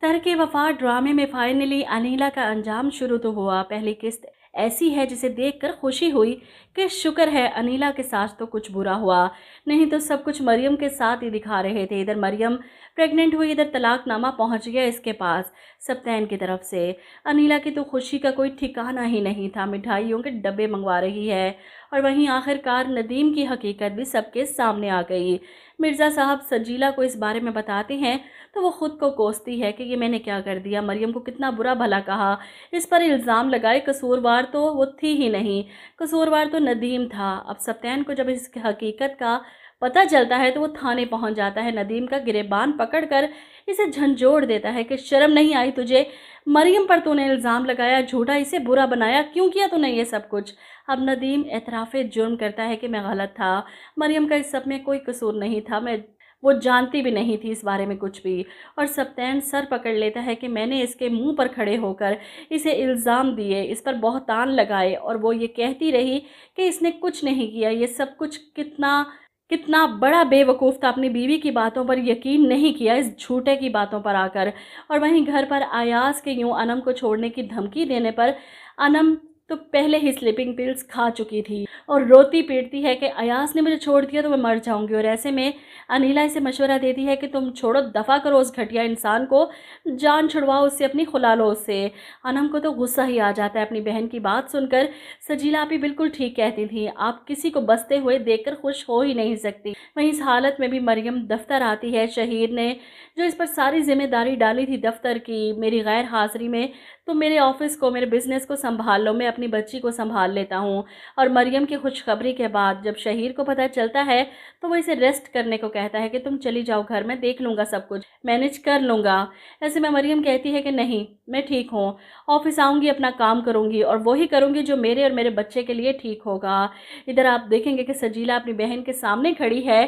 तरके वफा ड्रामे में फाइनली अनीला का अंजाम शुरू तो हुआ। पहली किस्त ऐसी है जिसे देखकर खुशी हुई कि शुक्र है अनीला के साथ तो कुछ बुरा हुआ, नहीं तो सब कुछ मरियम के साथ ही दिखा रहे थे। इधर मरियम प्रेग्नेंट हुई, इधर तलाकनामा पहुंच गया इसके पास सप्तैन की तरफ से। अनीला की तो खुशी का कोई ठिकाना ही नहीं था, मिठाइयों के डब्बे मंगवा रही है। और वहीं आखिरकार नदीम की हकीकत भी सबके सामने आ गई। मिर्ज़ा साहब सजीला को इस बारे में बताते हैं तो वो खुद को कोसती है कि ये मैंने क्या कर दिया, मरियम को कितना बुरा भला कहा, इस पर इल्ज़ाम लगाए। कसूरवार तो वो थी ही नहीं, कसूरवार तो नदीम था। अब सप्तैन को जब इस हकीकत का पता चलता है तो वो थाने पहुंच जाता है। नदीम का गिरेबान पकड़कर इसे झंझोड़ देता है कि शर्म नहीं आई तुझे, मरियम पर तूने इल्ज़ाम लगाया, झूठा इसे बुरा बनाया, क्यों किया तूने ये सब कुछ। अब नदीम एतराफ़े जुर्म करता है कि मैं गलत था, मरियम का इस सब में कोई कसूर नहीं था, मैं वो जानती भी नहीं थी इस बारे में कुछ भी। और सप्तैन सर पकड़ लेता है कि मैंने इसके मुंह पर खड़े होकर इसे इल्ज़ाम दिए, इस पर बहुतान लगाए, और वो ये कहती रही कि इसने कुछ नहीं किया। ये सब कुछ कितना कितना बड़ा बेवकूफ़ था, अपनी बीवी की बातों पर यकीन नहीं किया, इस झूठे की बातों पर आकर। और वहीं घर पर अयाज के यूं अनम को छोड़ने की धमकी देने पर अनम तो पहले ही स्लीपिंग पिल्स खा चुकी थी और रोती पीटती है कि अयाज ने मुझे छोड़ दिया तो मैं मर जाऊंगी। और ऐसे में अनीला इसे मशवरा देती है कि तुम छोड़ो, दफ़ा करो उस घटिया इंसान को, जान छुड़वाओ उससे, अपनी खुला लो उससे। अनम को तो गुस्सा ही आ जाता है अपनी बहन की बात सुनकर। सजीला आप ही बिल्कुल ठीक कहती थी, आप किसी को बसते हुए देखकर खुश हो ही नहीं सकती। वहीं इस हालत में भी मरियम दफ्तर आती है। शहीर ने जो इस पर सारी जिम्मेदारी डाली थी दफ्तर की, मेरी गैर हाजिरी में तो मेरे ऑफिस को, मेरे बिजनेस को संभाल लो, मैं अपनी बच्ची को संभाल लेता हूँ। और मरियम की खुशखबरी के बाद जब शहीर को पता चलता है तो वो इसे रेस्ट करने को कहता है कि तुम चली जाओ घर, मैं देख लूँगा, सब कुछ मैनेज कर लूँगा। ऐसे में मरियम कहती है कि नहीं, मैं ठीक हूँ, ऑफिस आऊँगी, अपना काम करूँगी और वही करूँगी जो मेरे और मेरे बच्चे के लिए ठीक होगा। इधर आप देखेंगे कि सजीला अपनी बहन के सामने खड़ी है।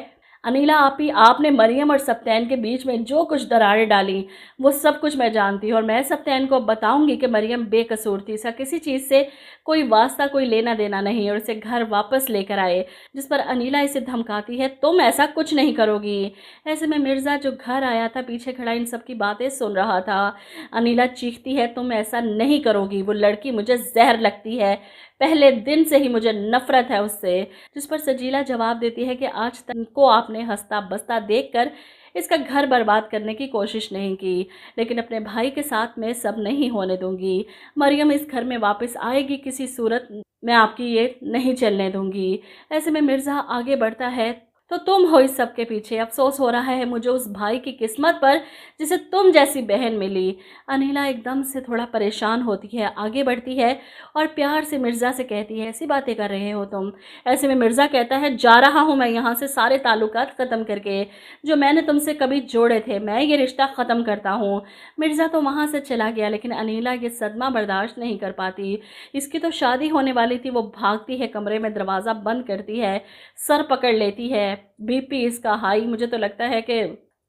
अनीला आपने मरियम और सप्तैन के बीच में जो कुछ दरारें डाली वो सब कुछ मैं जानती हूँ, और मैं सप्तैन को बताऊंगी कि मरियम बेकसूर थी, इसका किसी चीज़ से कोई वास्ता, कोई लेना देना नहीं, और उसे घर वापस लेकर आए। जिस पर अनीला इसे धमकाती है, तुम ऐसा कुछ नहीं करोगी। ऐसे में मिर्ज़ा जो घर आया था पीछे खड़ा इन सब की बातें सुन रहा था। अनीला चीखती है, तुम ऐसा नहीं करोगी, वो लड़की मुझे जहर लगती है, पहले दिन से ही मुझे नफरत है उससे। जिस पर सजीला जवाब देती है कि आज तक को आपने हंसता बसता देखकर इसका घर बर्बाद करने की कोशिश नहीं की, लेकिन अपने भाई के साथ में सब नहीं होने दूंगी। मरियम इस घर में वापस आएगी किसी सूरत, मैं आपकी ये नहीं चलने दूंगी। ऐसे में मिर्ज़ा आगे बढ़ता है, तो तुम हो इस सब के पीछे, अफसोस हो रहा है मुझे उस भाई की किस्मत पर जिसे तुम जैसी बहन मिली। अनीला एकदम से थोड़ा परेशान होती है, आगे बढ़ती है और प्यार से मिर्ज़ा से कहती है, ऐसी बातें कर रहे हो तुम। ऐसे में मिर्ज़ा कहता है, जा रहा हूँ मैं यहाँ से सारे ताल्लुकात ख़त्म करके जो मैंने तुमसे कभी जोड़े थे, मैं ये रिश्ता ख़त्म करता हूँ। मिर्ज़ा तो वहाँ से चला गया, लेकिन अनीला ये सदमा बर्दाश्त नहीं कर पाती। इसकी तो शादी होने वाली थी, वो भागती है, कमरे में दरवाज़ा बंद करती है, सर पकड़ लेती है, बीपी इसका हाई, मुझे तो लगता है कि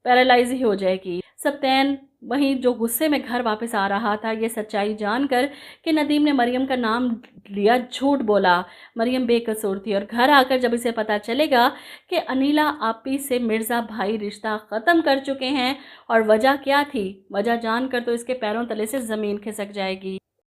पैरालाइज ही हो जाएगी। सप्तैन वहीं जो गुस्से में घर वापस आ रहा था, ये सच्चाई जानकर कि नदीम ने मरियम का नाम लिया, झूठ बोला, मरियम बेकसूर थी। और घर आकर जब इसे पता चलेगा कि अनीला आपी से मिर्ज़ा भाई रिश्ता ख़त्म कर चुके हैं और वजह क्या थी, वजह जानकर तो इसके पैरों तले से ज़मीन खिसक जाएगी।